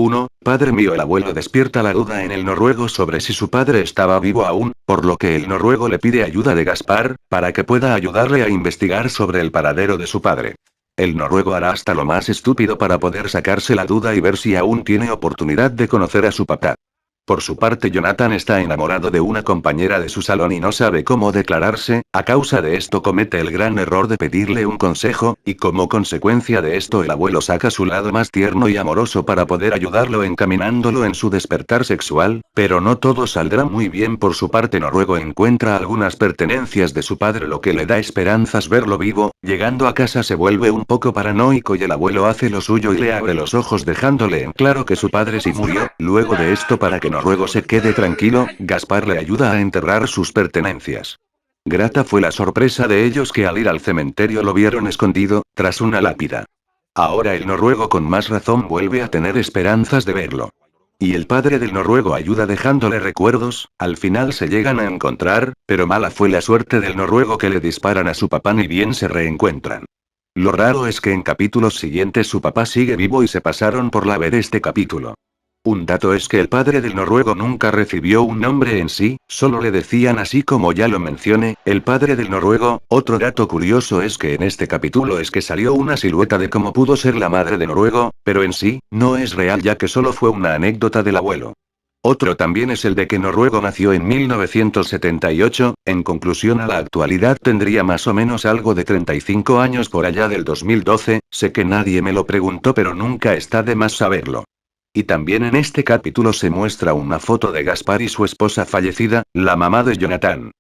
1, padre mío. El abuelo despierta la duda en el noruego sobre si su padre estaba vivo aún, por lo que el noruego le pide ayuda de Gaspar, para que pueda ayudarle a investigar sobre el paradero de su padre. El noruego hará hasta lo más estúpido para poder sacarse la duda y ver si aún tiene oportunidad de conocer a su papá. Por su parte, Jonathan está enamorado de una compañera de su salón y no sabe cómo declararse. A causa de esto comete el gran error de pedirle un consejo, y como consecuencia de esto el abuelo saca su lado más tierno y amoroso para poder ayudarlo encaminándolo en su despertar sexual, pero no todo saldrá muy bien. Por su parte, noruego encuentra algunas pertenencias de su padre, lo que le da esperanzas verlo vivo. Llegando a casa se vuelve un poco paranoico y el abuelo hace lo suyo y le abre los ojos dejándole en claro que su padre sí murió. Luego de esto, para que noruego se quede tranquilo, Gaspar le ayuda a enterrar sus pertenencias. Grata fue la sorpresa de ellos que al ir al cementerio lo vieron escondido, tras una lápida. Ahora el noruego con más razón vuelve a tener esperanzas de verlo. Y el padre del noruego ayuda dejándole recuerdos. Al final se llegan a encontrar, pero mala fue la suerte del noruego que le disparan a su papá ni bien se reencuentran. Lo raro es que en capítulos siguientes su papá sigue vivo y se pasaron por la B de este capítulo. Un dato es que el padre del noruego nunca recibió un nombre en sí, solo le decían así como ya lo mencioné, el padre del noruego. Otro dato curioso es que en este capítulo es que salió una silueta de cómo pudo ser la madre de noruego, pero en sí, no es real ya que solo fue una anécdota del abuelo. Otro también es el de que noruego nació en 1978, en conclusión a la actualidad tendría más o menos algo de 35 años por allá del 2012, sé que nadie me lo preguntó pero nunca está de más saberlo. Y también en este capítulo se muestra una foto de Gaspar y su esposa fallecida, la mamá de Jonathan.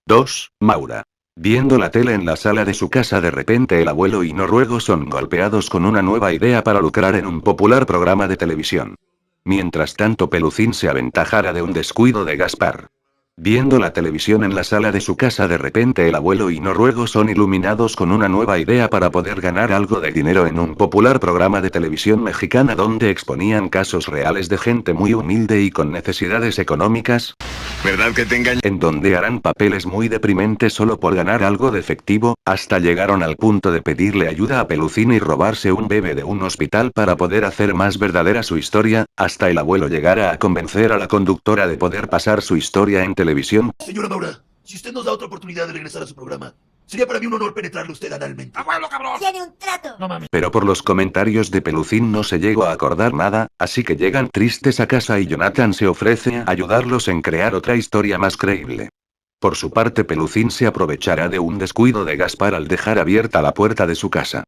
2. Maura. Viendo la tele en la sala de su casa, de repente el abuelo y noruego son golpeados con una nueva idea para lucrar en un popular programa de televisión. Mientras tanto, Pelucín se aventajara de un descuido de Gaspar. Viendo la televisión en la sala de su casa, de repente el abuelo y noruego son iluminados con una nueva idea para poder ganar algo de dinero en un popular programa de televisión mexicana donde exponían casos reales de gente muy humilde y con necesidades económicas. ¿Verdad que te engañé? En donde harán papeles muy deprimentes solo por ganar algo de efectivo, hasta llegaron al punto de pedirle ayuda a Pelucín y robarse un bebé de un hospital para poder hacer más verdadera su historia, hasta el abuelo llegara a convencer a la conductora de poder pasar su historia en televisión. Señora Maura, si usted nos da otra oportunidad de regresar a su programa, sería para mí un honor penetrarle usted analmente. ¡Abuelo, cabrón! Tiene un trato. No mames. Pero por los comentarios de Pelucín no se llegó a acordar nada, así que llegan tristes a casa y Jonathan se ofrece a ayudarlos en crear otra historia más creíble. Por su parte, Pelucín se aprovechará de un descuido de Gaspar al dejar abierta la puerta de su casa.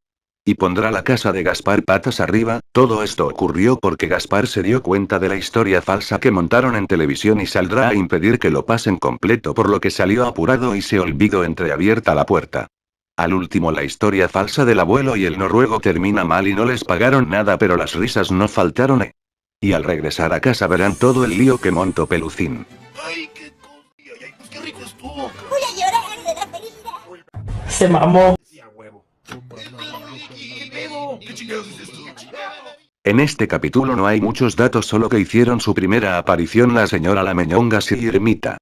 Y pondrá la casa de Gaspar patas arriba. Todo esto ocurrió porque Gaspar se dio cuenta de la historia falsa que montaron en televisión y saldrá a impedir que lo pasen completo, por lo que salió apurado y se olvidó entreabierta la puerta. Al último, la historia falsa del abuelo y el noruego termina mal y no les pagaron nada, pero las risas no faltaron. Y al regresar a casa verán todo el lío que montó Pelucín. Ay, qué cosa. Ay, pues qué rico estuvo. Voy a llorar de la felicidad. Se mamó. Sí, a huevo. ¿Qué pedo? ¿Qué chingados es esto? En este capítulo no hay muchos datos, solo que hicieron su primera aparición la señora Lameñongas y Ermita.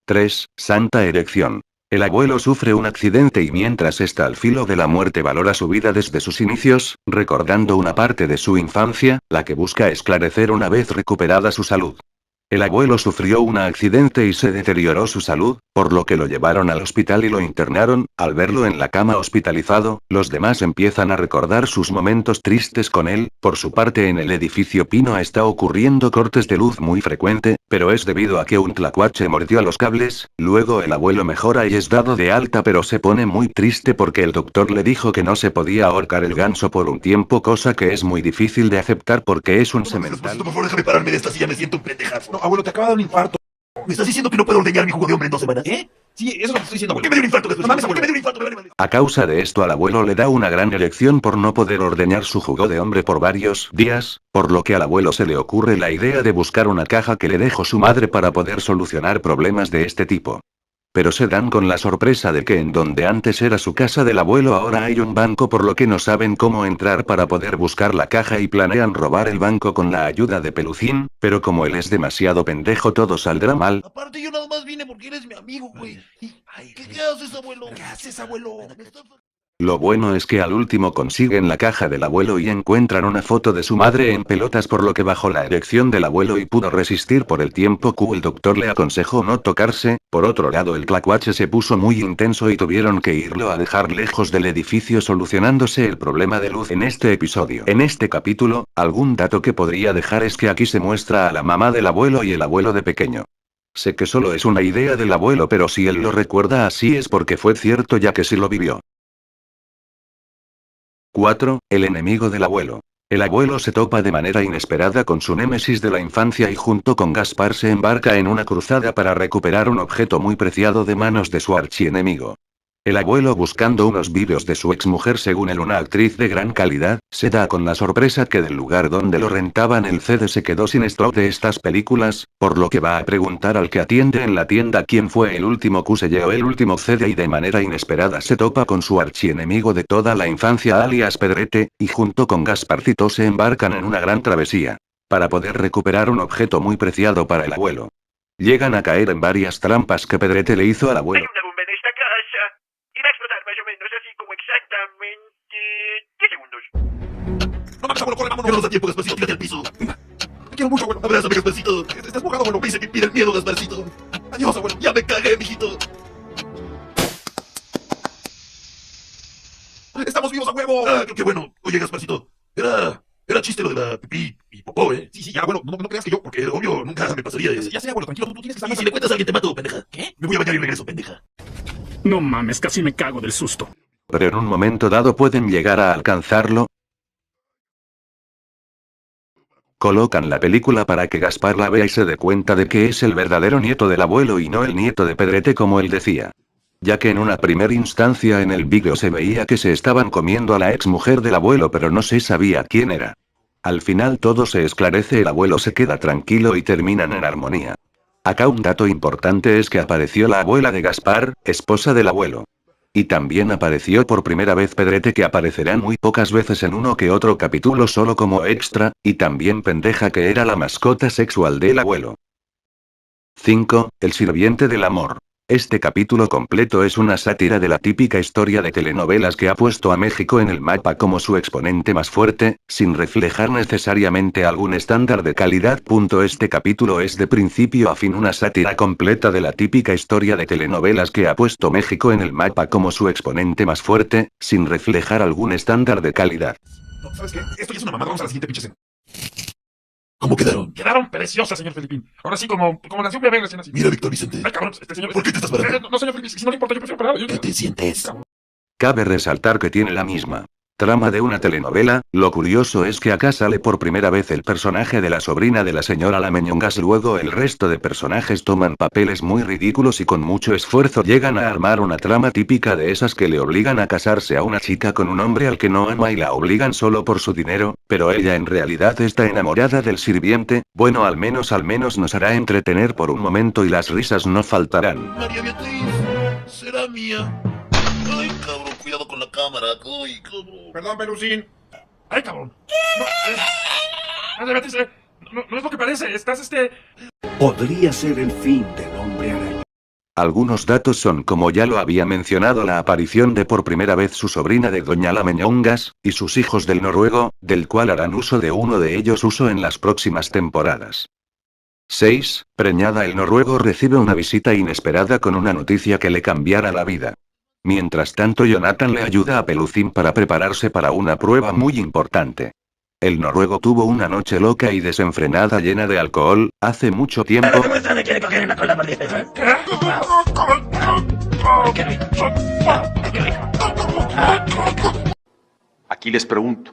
3. Santa Erección. El abuelo sufre un accidente y mientras está al filo de la muerte valora su vida desde sus inicios, recordando una parte de su infancia, la que busca esclarecer una vez recuperada su salud. El abuelo sufrió un accidente y se deterioró su salud, por lo que lo llevaron al hospital y lo internaron. Al verlo en la cama hospitalizado, los demás empiezan a recordar sus momentos tristes con él. Por su parte, en el edificio Pino está ocurriendo cortes de luz muy frecuente, pero es debido a que un tlacuache mordió a los cables. Luego el abuelo mejora y es dado de alta, pero se pone muy triste porque el doctor le dijo que no se podía ahorcar el ganso por un tiempo, cosa que es muy difícil de aceptar porque es un semental. Por favor, déjame pararme de esta silla, me siento un pendejazo. No, abuelo, te acaba de dar un infarto. ¿Me estás diciendo que no puedo ordeñar mi jugo de hombre en 2 semanas? ¿Eh? Sí, eso es lo que estoy diciendo, ¿Por qué abuelo. me dio un infarto después? No mames, ¿Por qué me abuelo. dio un infarto? Me vale madre. A causa de esto al abuelo le da una gran erección por no poder ordeñar su jugo de hombre por varios días, por lo que al abuelo se le ocurre la idea de buscar una caja que le dejó su madre para poder solucionar problemas de este tipo. Pero se dan con la sorpresa de que en donde antes era su casa del abuelo ahora hay un banco, por lo que no saben cómo entrar para poder buscar la caja y planean robar el banco con la ayuda de Pelucín, pero como él es demasiado pendejo todo saldrá mal. Aparte, yo nada más vine porque eres mi amigo, güey. ¿Qué haces, abuelo? ¿Qué haces, abuelo? Lo bueno es que al último consiguen la caja del abuelo y encuentran una foto de su madre en pelotas, por lo que bajo la erección del abuelo y pudo resistir por el tiempo que el doctor le aconsejó no tocarse. Por otro lado, el tlacuache se puso muy intenso y tuvieron que irlo a dejar lejos del edificio, solucionándose el problema de luz en este episodio. En este capítulo, algún dato que podría dejar es que aquí se muestra a la mamá del abuelo y el abuelo de pequeño. Sé que solo es una idea del abuelo, pero si él lo recuerda así es porque fue cierto, ya que sí lo vivió. 4. El enemigo del abuelo. El abuelo se topa de manera inesperada con su némesis de la infancia y junto con Gaspar se embarca en una cruzada para recuperar un objeto muy preciado de manos de su archienemigo. El abuelo, buscando unos vídeos de su exmujer, según él una actriz de gran calidad, se da con la sorpresa que del lugar donde lo rentaban el CD se quedó sin stock de estas películas, por lo que va a preguntar al que atiende en la tienda quién fue el último que se llevó el último CD y de manera inesperada se topa con su archienemigo de toda la infancia alias Pedrete, y junto con Gasparcito se embarcan en una gran travesía para poder recuperar un objeto muy preciado para el abuelo. Llegan a caer en varias trampas que Pedrete le hizo al abuelo. Hay una bomba en esta casa. Y va a explotar más o menos así como exactamente 10 segundos. No mames, abuelo, corre, Ya no vámonos. nos da tiempo, Gasparcito, tírate al piso. Te quiero mucho, abuelo. Abrázame, Gasparcito. Estás mojado, abuelo. Me hice pipí del miedo, Gasparcito. Adiós, abuelo. Ya me cagué, mijito. Estamos vivos a huevo. Ah, qué bueno. Oye, Gasparcito, era chiste lo de la pipí y popó, ¿eh? Sí, ya, abuelo. No creas que yo. Porque, obvio, nunca me pasaría eso. Ya sé, abuelo, tranquilo. Tú tienes que estar Y más si le cuentas a alguien te mato, pendeja. ¿Qué? Me voy a bañar y regreso, pendeja. No mames, casi me cago del susto. Pero en un momento dado pueden llegar a alcanzarlo. Colocan la película para que Gaspar la vea y se dé cuenta de que es el verdadero nieto del abuelo y no el nieto de Pedrete como él decía. Ya que en una primera instancia en el vídeo se veía que se estaban comiendo a la ex mujer del abuelo, pero no se sabía quién era. Al final todo se esclarece, el abuelo se queda tranquilo y terminan en armonía. Acá un dato importante es que apareció la abuela de Gaspar, esposa del abuelo. Y también apareció por primera vez Pedrete, que aparecerá muy pocas veces en uno que otro capítulo solo como extra, y también Pendeja, que era la mascota sexual del abuelo. 5. El sirviente del amor. Este capítulo completo es una sátira de la típica historia de telenovelas que ha puesto a México en el mapa como su exponente más fuerte, sin reflejar necesariamente algún estándar de calidad. Este capítulo es de principio a fin una sátira completa de la típica historia de telenovelas que ha puesto México en el mapa como su exponente más fuerte, sin reflejar algún estándar de calidad. No, ¿sabes qué? Esto ya es una mamada. Vamos a la siguiente pinche escena. ¿Cómo quedaron? Quedaron preciosas, señor Felipín. Ahora sí, como nació un bebé recién nacido. Mira, Víctor Vicente. Ay, cabrón, señor. ¿Por qué te estás parando? No, señor Felipín, si no le importa, yo prefiero parar. ¿Qué te sientes? Cabe resaltar que tiene la misma trama de una telenovela. Lo curioso es que acá sale por primera vez el personaje de la sobrina de la señora Lameñongas, luego el resto de personajes toman papeles muy ridículos y con mucho esfuerzo llegan a armar una trama típica de esas que le obligan a casarse a una chica con un hombre al que no ama y la obligan solo por su dinero, pero ella en realidad está enamorada del sirviente. Bueno, al menos nos hará entretener por un momento y las risas no faltarán. María Beatriz, será mía. Ay, cabrón, cuidado con la cámara. Ay, cabrón. Perdón, Pelusín. Ay, cabrón. No, de Beatriz, no es lo que parece. Estás, Podría ser el fin del hombre araña. Algunos datos son, como ya lo había mencionado, la aparición de por primera vez su sobrina de Doña Lameñongas, y sus hijos del noruego, del cual harán uso de uno de ellos en las próximas temporadas. 6. Preñada, el noruego recibe una visita inesperada con una noticia que le cambiará la vida. Mientras tanto, Jonathan le ayuda a Pelucín para prepararse para una prueba muy importante. El noruego tuvo una noche loca y desenfrenada llena de alcohol, hace mucho tiempo. Aquí les pregunto,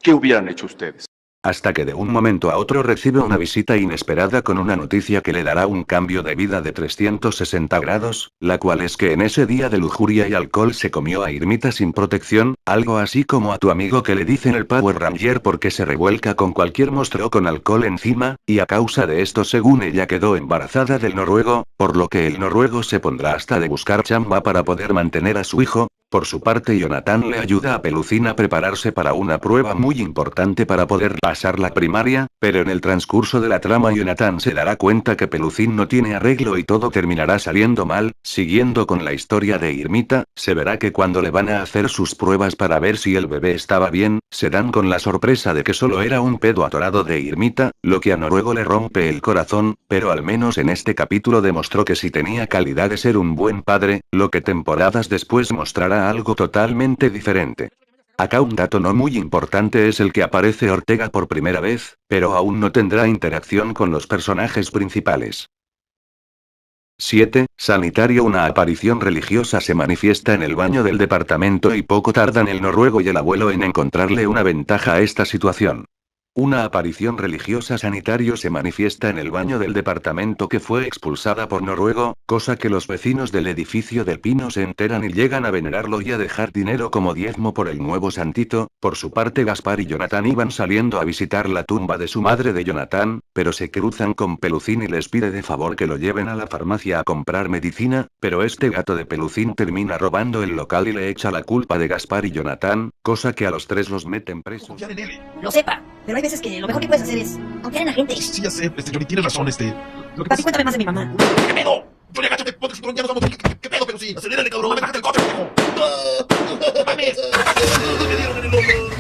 ¿qué hubieran hecho ustedes? Hasta que de un momento a otro recibe una visita inesperada con una noticia que le dará un cambio de vida de 360 grados, la cual es que en ese día de lujuria y alcohol se comió a Irmita sin protección, algo así como a tu amigo que le dicen el Power Ranger porque se revuelca con cualquier monstruo con alcohol encima, y a causa de esto según ella quedó embarazada del noruego, por lo que el noruego se pondrá hasta de buscar chamba para poder mantener a su hijo. Por su parte, Jonathan le ayuda a Pelucín a prepararse para una prueba muy importante para poder pasar la primaria, pero en el transcurso de la trama Jonathan se dará cuenta que Pelucín no tiene arreglo y todo terminará saliendo mal. Siguiendo con la historia de Irmita, se verá que cuando le van a hacer sus pruebas para ver si el bebé estaba bien, se dan con la sorpresa de que solo era un pedo atorado de Irmita, lo que a Noruego le rompe el corazón, pero al menos en este capítulo demostró que sí tenía calidad de ser un buen padre, lo que temporadas después mostrará algo totalmente diferente. Acá un dato no muy importante es el que aparece Ortega por primera vez, pero aún no tendrá interacción con los personajes principales. 7. Sanitario. Una aparición religiosa se manifiesta en el baño del departamento y poco tardan el noruego y el abuelo en encontrarle una ventaja a esta situación. Una aparición religiosa sanitario se manifiesta en el baño del departamento que fue expulsada por Noruego, cosa que los vecinos del edificio del Pino se enteran y llegan a venerarlo y a dejar dinero como diezmo por el nuevo santito. Por su parte, Gaspar y Jonathan iban saliendo a visitar la tumba de su madre de Jonathan, pero se cruzan con Pelucín y les pide de favor que lo lleven a la farmacia a comprar medicina, pero este gato de Pelucín termina robando el local y le echa la culpa de Gaspar y Jonathan, cosa que a los tres los meten presos. Confiar en él. Lo sepa, pero hay veces que lo mejor que puedes hacer es confiar en la gente. Sí, ya sé, Johnny, tienes razón, Lo que Papi, pasa... cuéntame más de mi mamá. ¿Qué pedo? Johnny, agáchate, ponte el cinturón, ya nos vamos. ¿Qué pedo, pero sí? Acelérale, cabrón, me bajaste el coche, pendejo. ¡Mames! ¡Me dieron en el hombro!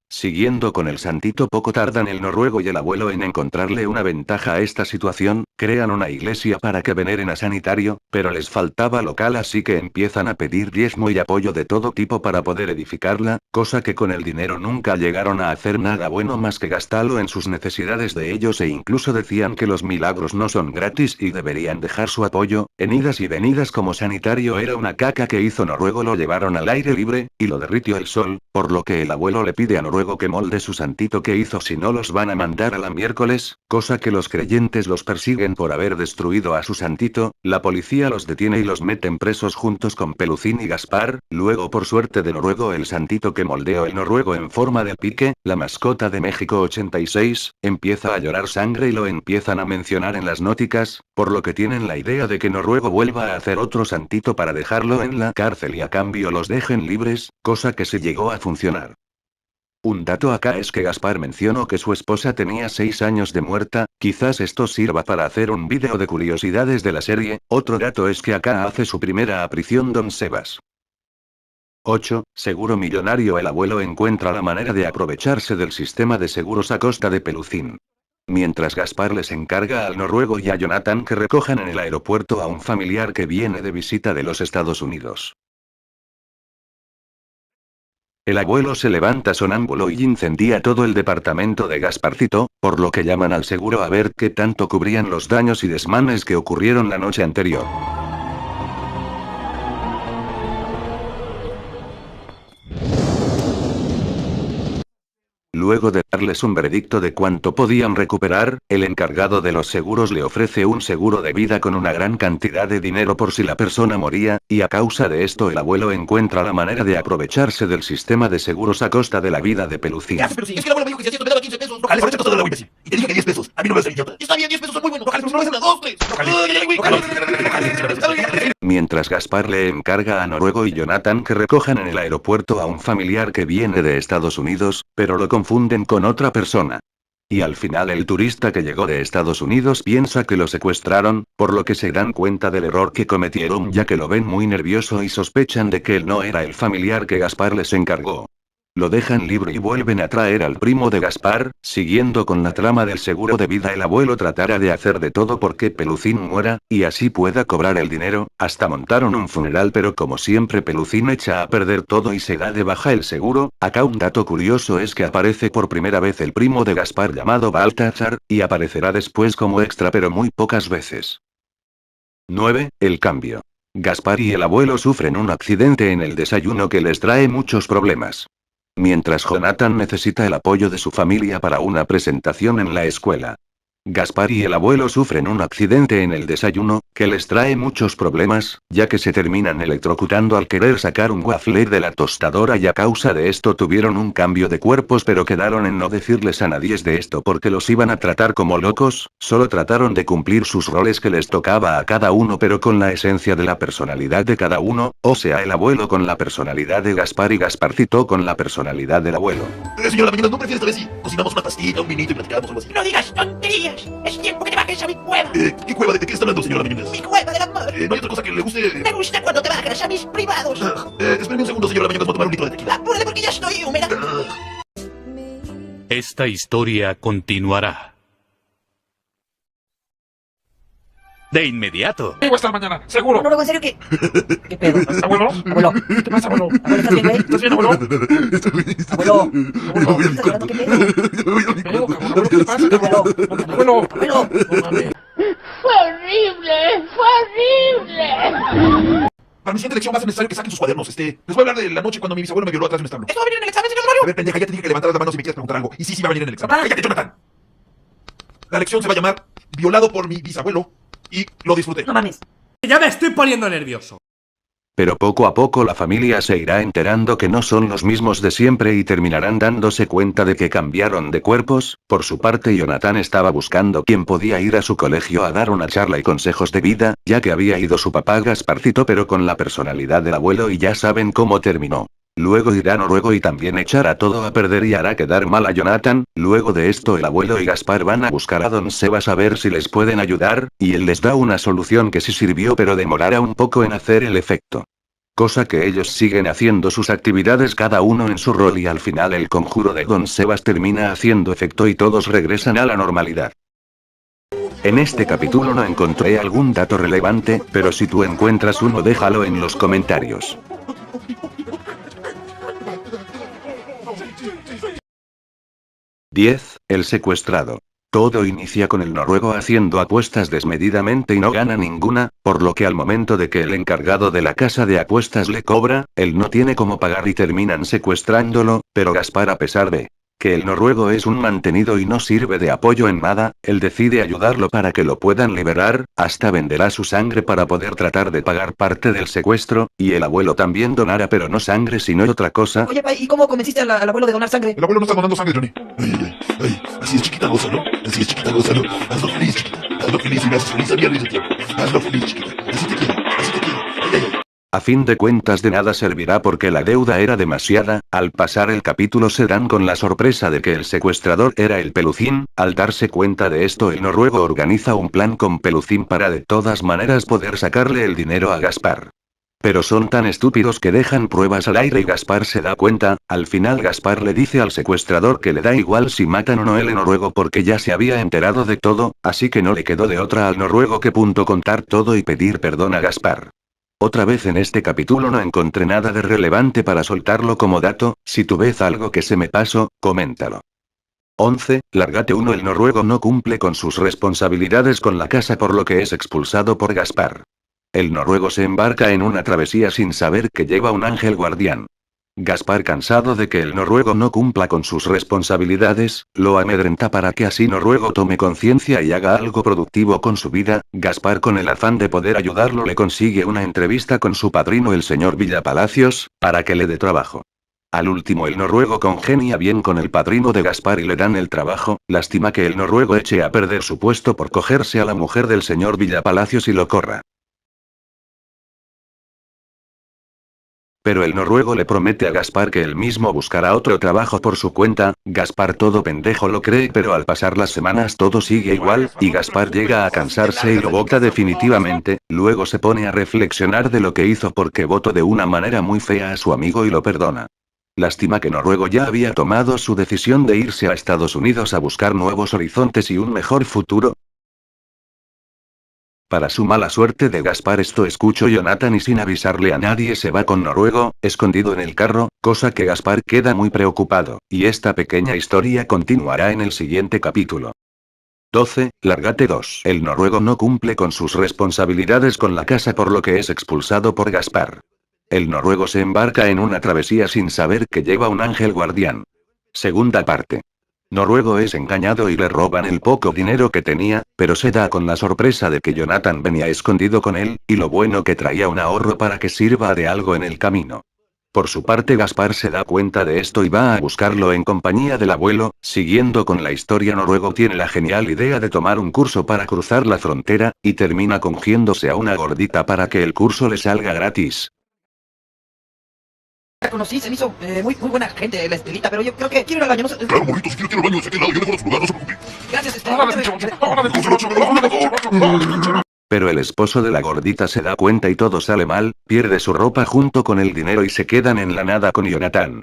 Siguiendo con el santito, poco tardan el noruego y el abuelo en encontrarle una ventaja a esta situación, crean una iglesia para que veneren a Sanitario, pero les faltaba local así que empiezan a pedir diezmo y apoyo de todo tipo para poder edificarla, cosa que con el dinero nunca llegaron a hacer nada bueno más que gastarlo en sus necesidades de ellos e incluso decían que los milagros no son gratis y deberían dejar su apoyo. En idas y venidas como Sanitario era una caca que hizo Noruego, lo llevaron al aire libre, y lo derritió el sol, por lo que el abuelo le pide a Noruego que molde su santito que hizo, si no los van a mandar a la miércoles, cosa que los creyentes los persiguen por haber destruido a su santito. La policía los detiene y los meten presos juntos con Pelucín y Gaspar. Luego, por suerte de Noruego, el santito que moldeó el noruego en forma de pique, la mascota de México 86, empieza a llorar sangre y lo empiezan a mencionar en las nóticas, por lo que tienen la idea de que Noruego vuelva a hacer otro santito para dejarlo en la cárcel y a cambio los dejen libres, cosa que sí llegó a funcionar. Un dato acá es que Gaspar mencionó que su esposa tenía 6 años de muerta, quizás esto sirva para hacer un vídeo de curiosidades de la serie. Otro dato es que acá hace su primera aparición Don Sebas. 8. Seguro millonario. El abuelo encuentra la manera de aprovecharse del sistema de seguros a costa de Pelucín. Mientras Gaspar les encarga al noruego y a Jonathan que recojan en el aeropuerto a un familiar que viene de visita de los Estados Unidos. El abuelo se levanta sonámbulo y incendia todo el departamento de Gasparcito, por lo que llaman al seguro a ver qué tanto cubrían los daños y desmanes que ocurrieron la noche anterior. Luego de darles un veredicto de cuánto podían recuperar, el encargado de los seguros le ofrece un seguro de vida con una gran cantidad de dinero por si la persona moría, y a causa de esto el abuelo encuentra la manera de aprovecharse del sistema de seguros a costa de la vida de Pelucín. ¿Qué haces, Pelucín? Es que el abuelo me dijo que si hacía esto me daba 15 pesos. Rojales, ahorita costó de la imbécil. Y te dije que 10 pesos. A mí no me vas a ser idiota. Está bien, 10 pesos son muy buenos. Rojales, pero no me hacen una 2, 3. Mientras Gaspar le encarga a Noruego y Jonathan que recojan en el aeropuerto a un familiar que viene de Estados Unidos, pero lo confunden con otra persona. Y al final el turista que llegó de Estados Unidos piensa que lo secuestraron, por lo que se dan cuenta del error que cometieron ya que lo ven muy nervioso y sospechan de que él no era el familiar que Gaspar les encargó. Lo dejan libre y vuelven a traer al primo de Gaspar. Siguiendo con la trama del seguro de vida, el abuelo tratará de hacer de todo porque Pelucín muera, y así pueda cobrar el dinero. Hasta montaron un funeral, pero como siempre Pelucín echa a perder todo y se da de baja el seguro. Acá un dato curioso es que aparece por primera vez el primo de Gaspar llamado Baltasar, y aparecerá después como extra pero muy pocas veces. 9. El cambio. Gaspar y el abuelo sufren un accidente en el desayuno que les trae muchos problemas. Mientras Jonathan necesita el apoyo de su familia para una presentación en la escuela. Gaspar y el abuelo sufren un accidente en el desayuno, que les trae muchos problemas, ya que se terminan electrocutando al querer sacar un waffle de la tostadora y a causa de esto tuvieron un cambio de cuerpos, pero quedaron en no decirles a nadie de esto porque los iban a tratar como locos, solo trataron de cumplir sus roles que les tocaba a cada uno pero con la esencia de la personalidad de cada uno, o sea el abuelo con la personalidad de Gaspar y Gasparcito con la personalidad del abuelo. Señora Mañana, ¿no prefiere esta vez si cocinamos una pastita, un vinito y platicamos algo así? No digas tonterías. Es tiempo que te bajes a mi cueva. ¿Qué cueva? ¿De qué está hablando, señora Mañana? Mi cueva del amor. ¿No hay otra cosa que le guste? Me gusta cuando te bajas a mis privados. Espérame un segundo, señora Mañana, voy a tomar un litro de tequila. Apúrale porque ya estoy húmeda. Esta historia continuará. De inmediato. Ahí voy a estar mañana, seguro. No, en serio, ¿qué pedo? ¿Abuelo? Abuelo. ¿Qué te pasa, abuelo? Abuelo, ¿estás bien, güey? ¿Estás bien, abuelo? Abuelo. Abuelo, ¿estás llorando? ¿Qué pedo? Abuelo, cabrón, ¿qué te pasa, cabrón? Abuelo. Abuelo. No mames. ¡Fue horrible! ¡Fue horrible! Para mi siguiente lección va a ser necesario que saquen sus cuadernos. Les voy a hablar de la noche cuando mi bisabuelo me violó atrás de un establo. ¿Esto va a venir en el examen, señor A Mario? ver, pendeja, ya te dije que levantaras la mano si me quieres preguntar algo. Y sí, va a venir en el examen. Papá. ¡Cállate, Jonathan! La lección se va a llamar Violado por mi bisabuelo. Y lo disfruté. No mames. Ya me estoy poniendo nervioso. Pero poco a poco la familia se irá enterando que no son los mismos de siempre y terminarán dándose cuenta de que cambiaron de cuerpos. Por su parte, Jonathan estaba buscando quién podía ir a su colegio a dar una charla y consejos de vida, ya que había ido su papá Gasparcito pero con la personalidad del abuelo y ya saben cómo terminó. Luego irá Noruego y también echará todo a perder y hará quedar mal a Jonathan. Luego de esto el abuelo y Gaspar van a buscar a Don Sebas a ver si les pueden ayudar, y él les da una solución que sí sirvió pero demorará un poco en hacer el efecto. Cosa que ellos siguen haciendo sus actividades cada uno en su rol y al final el conjuro de Don Sebas termina haciendo efecto y todos regresan a la normalidad. En este capítulo no encontré algún dato relevante, pero si tú encuentras uno déjalo en los comentarios. 10. El secuestrado. Todo inicia con el noruego haciendo apuestas desmedidamente y no gana ninguna, por lo que al momento de que el encargado de la casa de apuestas le cobra, él no tiene cómo pagar y terminan secuestrándolo, pero Gaspar, a pesar de que el noruego es un mantenido y no sirve de apoyo en nada, él decide ayudarlo para que lo puedan liberar, hasta venderá su sangre para poder tratar de pagar parte del secuestro, y el abuelo también donará pero no sangre sino otra cosa. Oye, pa, ¿y cómo convenciste al abuelo de donar sangre? El abuelo no está donando sangre, Johnny. Así es, chiquita, gózalo. Así es, chiquita, gózalo. Hazlo feliz, chiquita. Hazlo feliz y me haces feliz a mí al mismo tiempo. Hazlo feliz, chiquita. Así te quiero, así te quiero. Ay. A fin de cuentas de nada servirá porque la deuda era demasiada. Al pasar el capítulo se dan con la sorpresa de que el secuestrador era el Pelucín. Al darse cuenta de esto el noruego organiza un plan con Pelucín para de todas maneras poder sacarle el dinero a Gaspar. Pero son tan estúpidos que dejan pruebas al aire y Gaspar se da cuenta. Al final Gaspar le dice al secuestrador que le da igual si matan o no el noruego porque ya se había enterado de todo, así que no le quedó de otra al noruego que contar todo y pedir perdón a Gaspar. Otra vez en este capítulo no encontré nada de relevante para soltarlo como dato. Si tú ves algo que se me pasó, coméntalo. 11. Lárgate 1. El noruego no cumple con sus responsabilidades con la casa por lo que es expulsado por Gaspar. El noruego se embarca en una travesía sin saber que lleva un ángel guardián. Gaspar, cansado de que el noruego no cumpla con sus responsabilidades, lo amedrenta para que así noruego tome conciencia y haga algo productivo con su vida. Gaspar, con el afán de poder ayudarlo, le consigue una entrevista con su padrino el señor Villapalacios, para que le dé trabajo. Al último el noruego congenia bien con el padrino de Gaspar y le dan el trabajo. Lástima que el noruego eche a perder su puesto por cogerse a la mujer del señor Villapalacios y lo corra. Pero el noruego le promete a Gaspar que él mismo buscará otro trabajo por su cuenta. Gaspar, todo pendejo, lo cree, pero al pasar las semanas todo sigue igual, y Gaspar llega a cansarse y lo bota definitivamente. Luego se pone a reflexionar de lo que hizo porque votó de una manera muy fea a su amigo y lo perdona. Lástima que noruego ya había tomado su decisión de irse a Estados Unidos a buscar nuevos horizontes y un mejor futuro. Para su mala suerte de Gaspar, esto escucho Jonathan y sin avisarle a nadie se va con noruego, escondido en el carro, cosa que Gaspar queda muy preocupado, y esta pequeña historia continuará en el siguiente capítulo. 12. Lárgate 2. El noruego no cumple con sus responsabilidades con la casa por lo que es expulsado por Gaspar. El noruego se embarca en una travesía sin saber que lleva un ángel guardián. Segunda parte. Noruego es engañado y le roban el poco dinero que tenía, pero se da con la sorpresa de que Jonathan venía escondido con él, y lo bueno que traía un ahorro para que sirva de algo en el camino. Por su parte Gaspar se da cuenta de esto y va a buscarlo en compañía del abuelo. Siguiendo con la historia, Noruego tiene la genial idea de tomar un curso para cruzar la frontera, y termina cogiéndose a una gordita para que el curso le salga gratis. La conocí, se me hizo muy buena gente, la Estelita, pero yo creo que quiero ir al baño, no sé. Claro, morrito, si quiero ir al baño, de aquel lado, yo dejo a su lugar, no se preocupe. Gracias, Pero el esposo de la gordita se da cuenta y todo sale mal, pierde su ropa junto con el dinero y se quedan en la nada con Jonathan.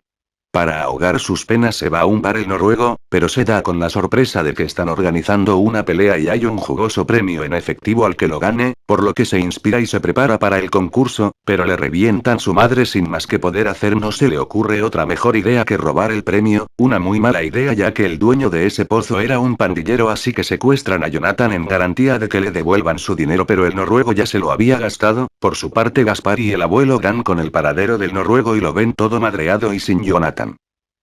Para ahogar sus penas se va a un bar el noruego, pero se da con la sorpresa de que están organizando una pelea y hay un jugoso premio en efectivo al que lo gane, por lo que se inspira y se prepara para el concurso, pero le revientan su madre sin más que poder hacer. No se le ocurre otra mejor idea que robar el premio, una muy mala idea ya que el dueño de ese pozo era un pandillero, así que secuestran a Jonathan en garantía de que le devuelvan su dinero, pero el noruego ya se lo había gastado. Por su parte Gaspar y el abuelo dan con el paradero del noruego y lo ven todo madreado y sin Jonathan.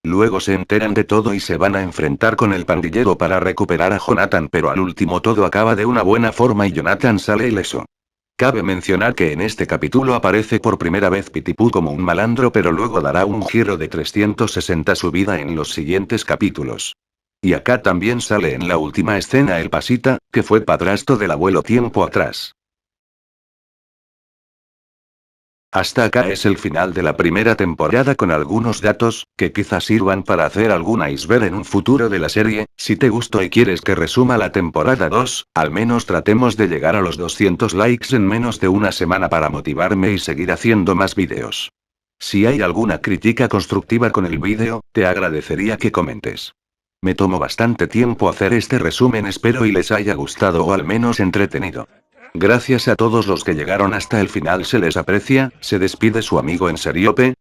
Luego se enteran de todo y se van a enfrentar con el pandillero para recuperar a Jonathan, pero al último todo acaba de una buena forma y Jonathan sale ileso. Cabe mencionar que en este capítulo aparece por primera vez Pitipú como un malandro, pero luego dará un giro de 360 su vida en los siguientes capítulos. Y acá también sale en la última escena el Pasita, que fue padrastro del abuelo tiempo atrás. Hasta acá es el final de la primera temporada con algunos datos, que quizás sirvan para hacer algún iceberg en un futuro de la serie. Si te gustó y quieres que resuma la temporada 2, al menos tratemos de llegar a los 200 likes en menos de una semana para motivarme y seguir haciendo más vídeos. Si hay alguna crítica constructiva con el vídeo, te agradecería que comentes. Me tomó bastante tiempo hacer este resumen, espero y les haya gustado o al menos entretenido. Gracias a todos los que llegaron hasta el final, se les aprecia. Se despide su amigo Enseriope.